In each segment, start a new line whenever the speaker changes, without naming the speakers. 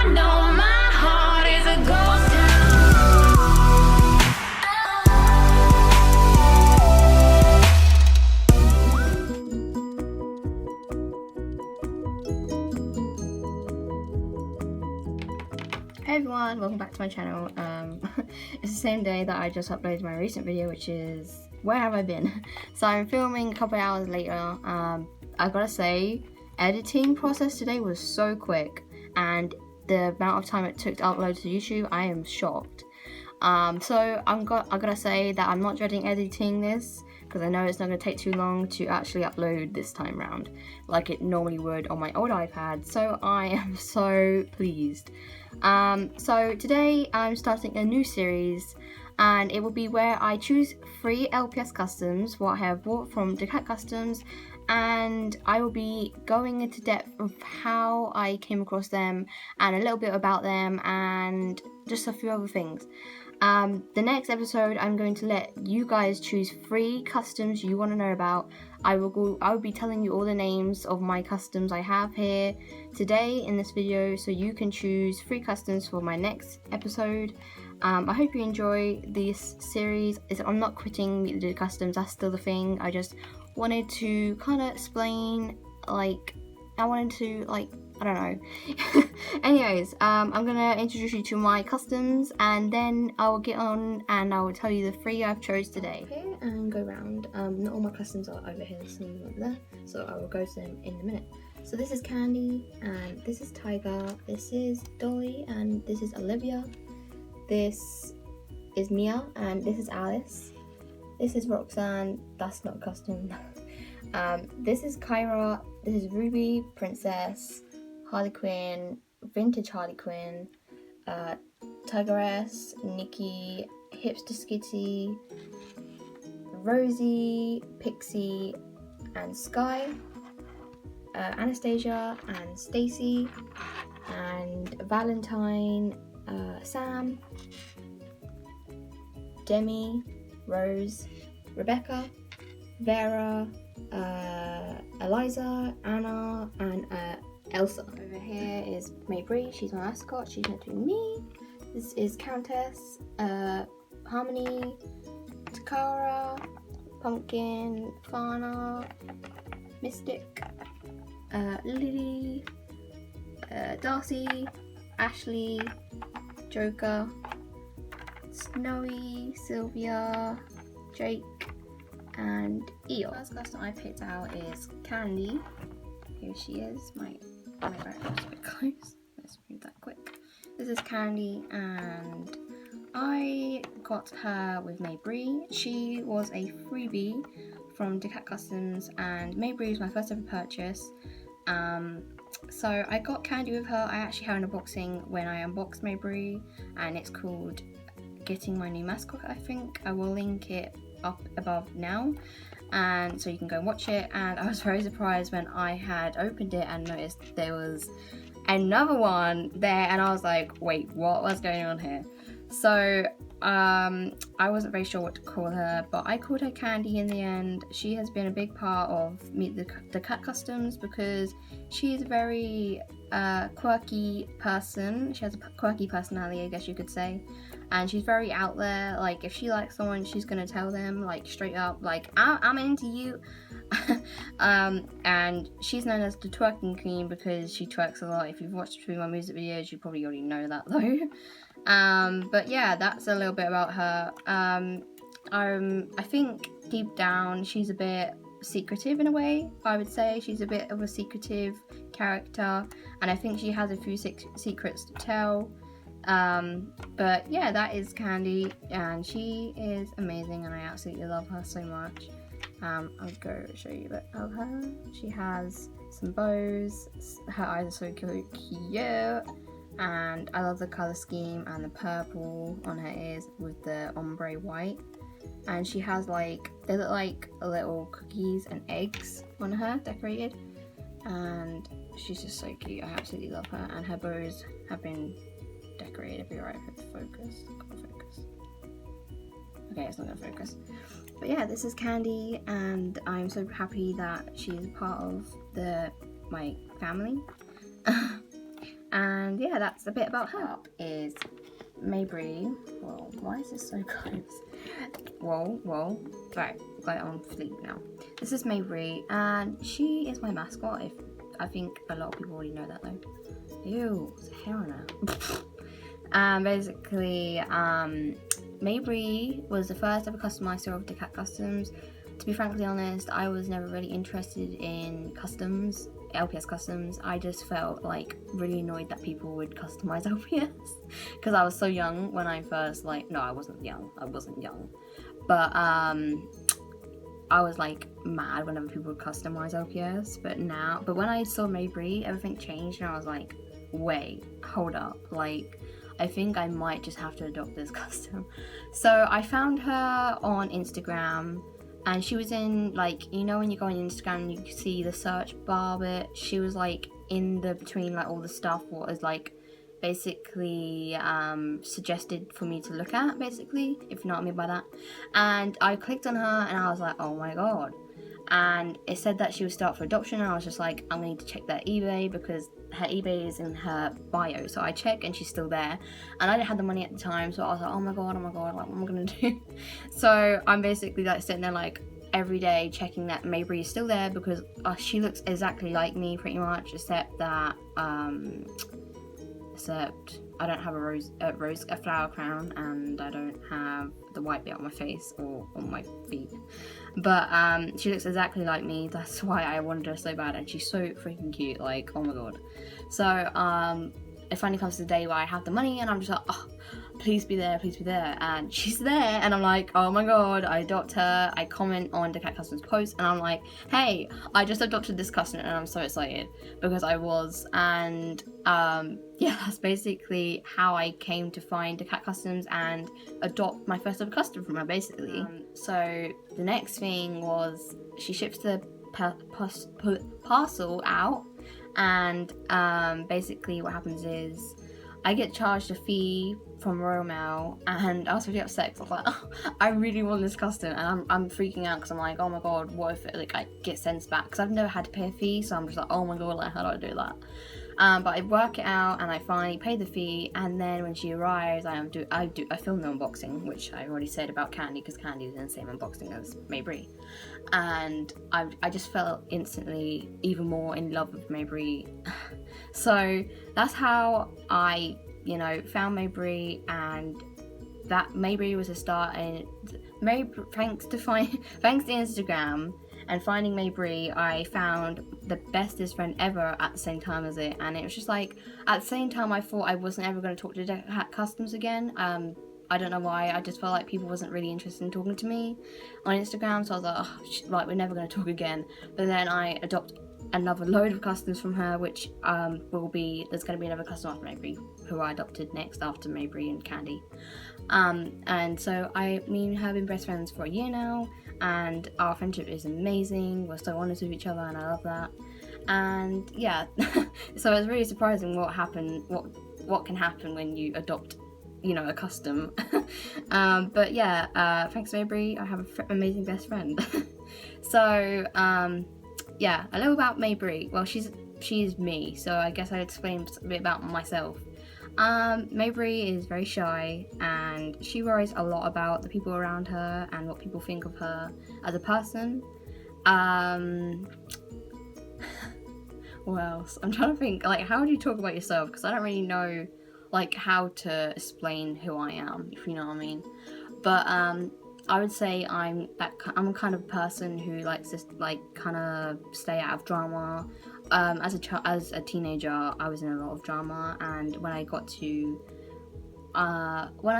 I know my heart is a ghost
Hey everyone, welcome back to my channel. It's the same day that I just uploaded my recent video, which is where have I been? So I'm filming a couple of hours later. I gotta say, editing process today was so quick, and the amount of time it took to upload to YouTube, I am shocked. So I gotta say that I'm not dreading editing this, because I know it's not going to take too long to actually upload this time round, like it normally would on my old iPad, so I am so pleased. So today I'm starting a new series, and it will be where I choose 3 LPS customs, what I have bought from Decathlon Customs, and I will be going into depth of how I came across them, and a little bit about them, and just a few other things. The next episode, I'm going to let you guys choose 3 customs you want to know about. I will be telling you all the names of my customs I have here today in this video, so you can choose 3 customs for my next episode. I hope you enjoy this series. I'm not quitting Meet the Customs, that's still the thing. I just wanted to kind of explain, I don't know. Anyways, I'm gonna introduce you to my customs, and then I will get on and I will tell you the 3 I've chose today. Here and go round. Not all my customs are over here, some of them are over there, so I will go to them in a minute. So this is Candy, and this is Tiger, this is Dolly, and this is Olivia. This is Mia, and this is Alice. This is Roxanne, that's not a custom. This is Kyra, this is Ruby, Princess, Harley Quinn, Vintage Harley Quinn, Tigress, Nikki, Hipster Skitty, Rosie, Pixie, and Sky, Anastasia and Stacy, and Valentine, Sam, Demi, Rose, Rebecca, Vera, Eliza, Anna, and Elsa. Over here is Mabry, she's my mascot, she's next to me. This is Countess, Harmony, Takara, Pumpkin, Fana, Mystic, Lily, Darcy, Ashley, Joker, Snowy, Sylvia, Jake, and Eel. The first custom I picked out is Candy. Here she is, my background's a bit close. Let's move that quick. This is Candy, and I got her with Mabry. She was a freebie from Decathlon Customs, and Mabry was my first ever purchase. So I got Candy with her. I actually had an unboxing when I unboxed Mabry, and it's called Getting My New Mascot, I think. I will link it up above now, and so you can go and watch it. And I was very surprised when I had opened it and noticed there was another one there, and I was like, wait, was going on here? So I wasn't very sure what to call her, but I called her Candy in the end. She has been a big part of Meet the Cat Customs because she's a very quirky person. She has a quirky personality, I guess you could say, and she's very out there. Like, if she likes someone, she's gonna tell them, like, straight up, like, I'm into you. And she's known as the twerking queen because she twerks a lot. If you've watched through my music videos, you probably already know that though. But yeah, that's a little bit about her. I think deep down she's a bit secretive in a way. I would say she's a bit of a secretive character, and I think she has a few secrets to tell. But yeah, that is Candy, and she is amazing, and I absolutely love her so much. I'll go show you a bit of her. She has some bows, her eyes are so cute, and I love the colour scheme and the purple on her ears with the ombre white. And she has, like, they look like little cookies and eggs on her, decorated, and she's just so cute. I absolutely love her, and her bows have been decorated. Be right, focus. Okay, it's not gonna focus. But yeah, this is Candy, and I'm so happy that she's part of my family. And yeah, that's a bit about her. Is Mabry. Whoa, why is this so close? Whoa. Right, got it on sleep now. This is Mabry, and she is my mascot. If I think a lot of people already know that though. Ew, there's hair on her. Basically, Mabry was the first ever customer I saw of the Cat Customs. To be frankly honest, I was never really interested in customs, LPS customs. I just felt like really annoyed that people would customize LPS because I was so young when I first no, I wasn't young, but I was like mad whenever people would customize LPS. But when I saw Mabry, everything changed and I was like, wait, hold up, like I think I might just have to adopt this custom. So I found her on Instagram. And she was in, like, you know when you go on Instagram and you can see the search bar bit, she was like in the between like all the stuff what is like basically suggested for me to look at, basically, if you know what I mean by that. And I clicked on her and I was like, oh my god. And it said that she was still up for adoption, and I was just like, I'm gonna need to check their eBay because her eBay is in her bio. So I check and she's still there, and I didn't have the money at the time, so I was like, oh my god, like what am I gonna do? So I'm basically like sitting there like every day checking that Mabry is still there because she looks exactly like me pretty much, except that I don't have a flower crown, and I don't have the white bit on my face or on my feet. But she looks exactly like me. That's why I wanted her so bad, and she's so freaking cute. Like, oh my god. So it finally comes to the day where I have the money, and I'm just like, oh, please be there, and she's there, and I'm like, oh my god, I adopt her. I comment on the Cat Customs post, and I'm like, hey, I just adopted this customer, and I'm so excited because I was. And yeah, that's basically how I came to find the Cat Customs and adopt my first ever custom from her, basically. So the next thing was she ships the parcel out, and basically what happens is I get charged a fee from Royal Mail, and I was really upset because I was like, oh, I really want this custom, and I'm freaking out because I'm like, oh my god, what if like I get sent back, because I've never had to pay a fee, so I'm just like, oh my god, like how do I do that? But I work it out and I finally pay the fee, and then when she arrives, I film the unboxing, which I already said about Candy, because Candy is in the same unboxing as Mabry, and I just felt instantly even more in love with Mabry. So that's how I, found Mabry, and that Mabry was a start. And thanks to Instagram and finding Mabry, I found the bestest friend ever at the same time as it. And it was just like, at the same time I thought I wasn't ever going to talk to Cat Customs again. I don't know why, I just felt like people wasn't really interested in talking to me on Instagram, so I was like, oh, right, we're never going to talk again. But then I adopt another load of customs from her, which there's going to be another customer after Mabry, who I adopted next after Mabry and Candy. And so me and her have been best friends for a year now, and our friendship is amazing. We're so honest with each other, and I love that. And yeah, so it's really surprising what can happen when you adopt, a custom. But yeah, thanks Mabry, I have an amazing best friend. So yeah, a little about Mabry. Well, she's me, so I guess I'd explain a bit about myself. Mabry is very shy, and she worries a lot about the people around her and what people think of her as a person. What else? I'm trying to think, like, how do you talk about yourself? Because I don't really know, like, how to explain who I am, if you know what I mean. But I would say I'm a kind of person who likes to kind of stay out of drama. As a teenager, I was in a lot of drama, and when I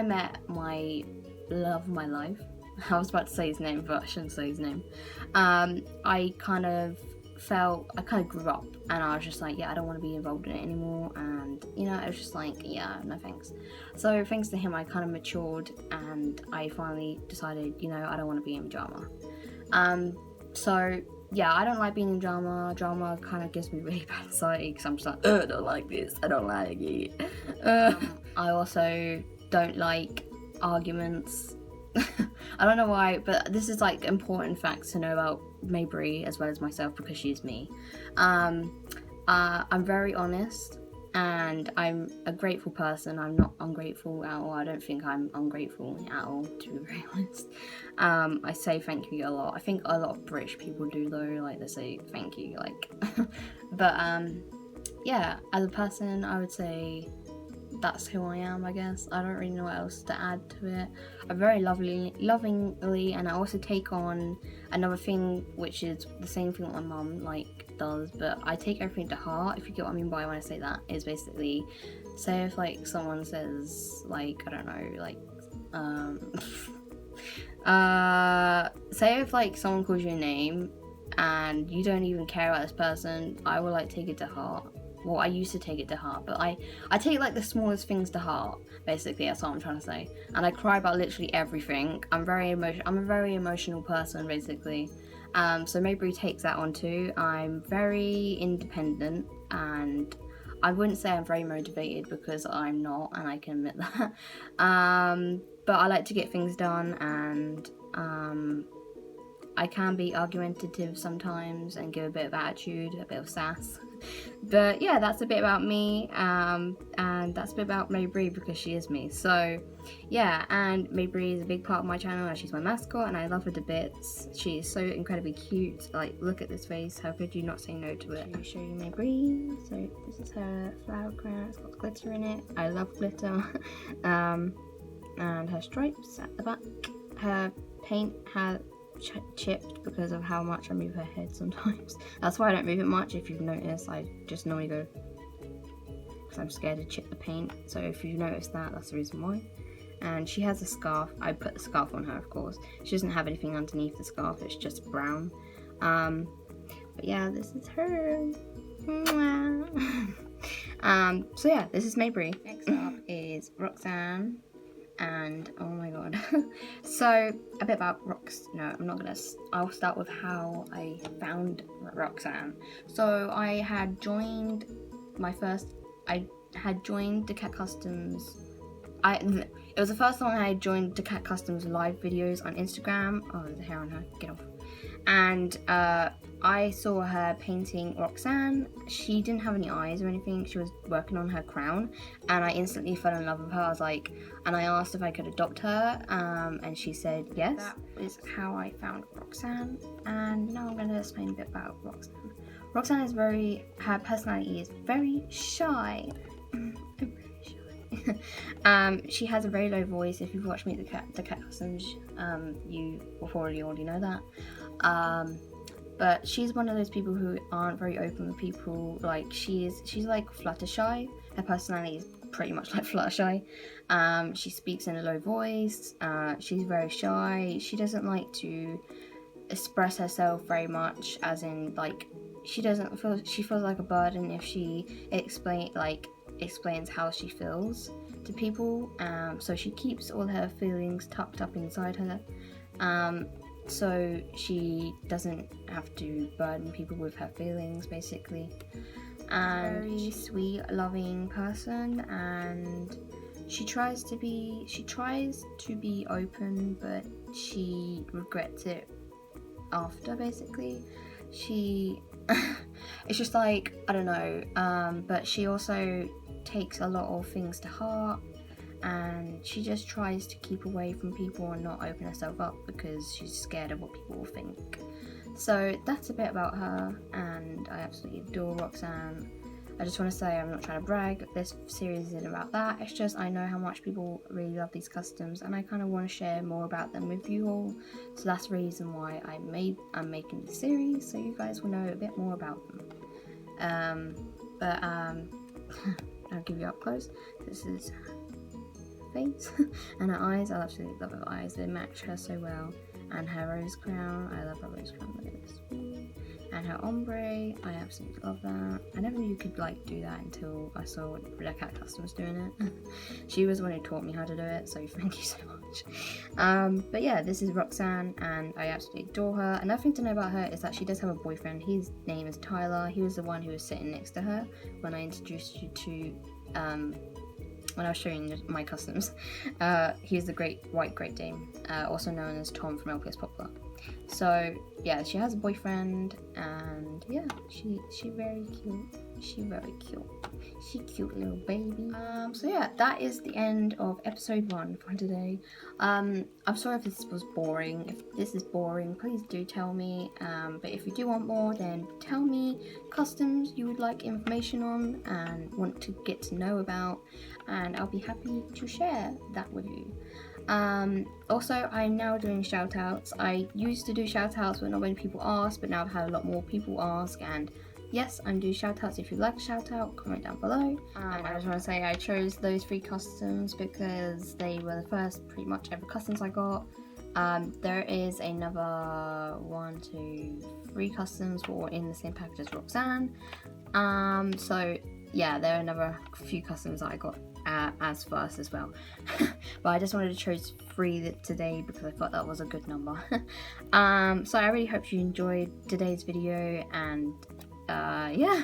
met my love of my life, I was about to say his name, but I shouldn't say his name. I kind of grew up, and I was just like, yeah, I don't want to be involved in it anymore, and it was just like, yeah, no thanks. So thanks to him, I kind of matured, and I finally decided, I don't want to be in drama. So yeah, I don't like being in drama. Drama kind of gives me really bad anxiety, because I'm just like, I don't like this, I don't like it. I also don't like arguments. I don't know why, but this is like important facts to know about Mabry as well as myself, because she's me. I'm very honest, and I'm a grateful person. I'm not ungrateful at all. I don't think I'm ungrateful at all, to be very honest. I say thank you a lot. I think a lot of British people do though, like they say thank you, like. But yeah, as a person, I would say that's who I am, I guess. I don't really know what else to add to it. I'm very lovingly, and I also take on another thing, which is the same thing that my mum like does, but I take everything to heart. If you get what I mean by when I say that, is basically, say if like someone says like, I don't know, like say if like someone calls you a name and you don't even care about this person, I will like take it to heart. Well, I used to take it to heart, but I take like the smallest things to heart, basically. That's what I'm trying to say. And I cry about literally everything. I'm a very emotional person, basically. So Mabry takes that on too. I'm very independent, and I wouldn't say I'm very motivated because I'm not, and I can admit that. But I like to get things done, and I can be argumentative sometimes and give a bit of attitude, a bit of sass. But yeah, that's a bit about me, and that's a bit about Mabry because she is me. So yeah, and Mabry is a big part of my channel, and she's my mascot, and I love her to bits. She is so incredibly cute. Like, look at this face. How could you not say no to it? I'll show you Mabry. So this is her flower crown. It's got glitter in it. I love glitter. And her stripes at the back. Her paint has chipped because of how much I move her head sometimes. That's why I don't move it much. If you've noticed, I just normally go because I'm scared to chip the paint. So if you've noticed that, that's the reason why. And she has a scarf. I put the scarf on her, of course. She doesn't have anything underneath the scarf. It's just brown. But yeah, this is her. So yeah, this is Mabry. Next up is Roxanne. And oh my god. So a bit about I'll start with how I found Roxanne. So I had joined the Cat Customs. It was the first time I joined the Cat Customs live videos on Instagram. Oh, there's a hair on her, get off. And I saw her painting Roxanne. She didn't have any eyes or anything. She was working on her crown, and I instantly fell in love with her. I was like, and I asked if I could adopt her, and she said yes. That is how I found Roxanne, and now I'm going to explain a bit about Roxanne. Roxanne is her personality is very shy. She has a very low voice. If you've watched me at the Cat Customs, you will probably already know that. But she's one of those people who aren't very open with people. Like she's like Fluttershy. Her personality is pretty much like Fluttershy. She speaks in a low voice. She's very shy. She doesn't like to express herself very much, as in like she feels like a burden if she explains how she feels to people. So she keeps all her feelings tucked up inside her. So she doesn't have to burden people with her feelings, basically. And very sweet, loving person, and she tries to be open, but she regrets it after, basically. It's just like, I don't know, but she also takes a lot of things to heart, and she just tries to keep away from people and not open herself up because she's scared of what people will think. So that's a bit about her, and I absolutely adore Roxanne. I just want to say, I'm not trying to brag, this series isn't about that. It's just I know how much people really love these customs, and I kind of want to share more about them with you all. So that's the reason why I'm making this series, so you guys will know a bit more about them. I'll give you up close. This is her face and her eyes. I absolutely love her eyes. They match her so well. And her rose crown. I love her rose crown. Look at this. And her ombre. I absolutely love that. I never knew you could like do that until I saw Red Cat Customs doing it. She was the one who taught me how to do it, so thank you so much. But yeah, this is Roxanne, and I absolutely adore her. Another thing to know about her is that she does have a boyfriend. His name is Tyler. He was the one who was sitting next to her when I introduced you to when I was showing my customs. He's the Great Dane, also known as Tom from Lps Popular. So yeah, she has a boyfriend, and yeah, she's very cute. She very cute. She cute little baby. So yeah, that is the end of episode 1 for today. I'm sorry if this was boring. If this is boring, please do tell me. But if you do want more, then tell me customs you would like information on and want to get to know about, and I'll be happy to share that with you. Also, I'm now doing shout outs. I used to do shout outs when not many people asked, but now I've had a lot more people ask, and yes, I'm doing shout outs. If you'd like a shout out, comment down below. I just want to say I chose those 3 customs because they were the first pretty much ever customs I got. There is another 1, 2, 3 customs all in the same package as Roxanne. So yeah, there are another few customs that I got as first as well. But I just wanted to choose 3 today because I thought that was a good number. So I really hope you enjoyed today's video, and yeah,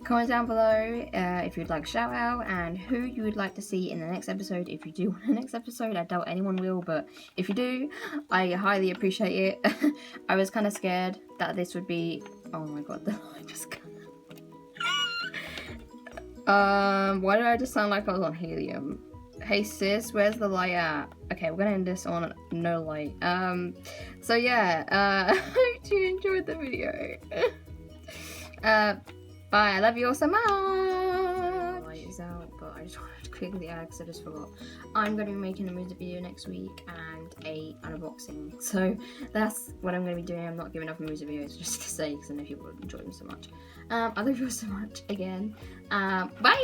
comment down below if you'd like a shout out and who you would like to see in the next episode. If you do want a next episode, I doubt anyone will, but if you do, I highly appreciate it. I was kind of scared that this would be, oh my god, the light just got why did I just sound like I was on helium? Hey sis, where's the light at? Okay, we're gonna end this on no light. So yeah, I hope you enjoyed the video. Bye, I love you all so much. The light is out, but I just wanted to quickly add because I just forgot. I'm going to be making a music video next week and a unboxing. So that's what I'm going to be doing. I'm not giving up on music videos just to say because I know people enjoy them so much. I love you all so much again. Bye!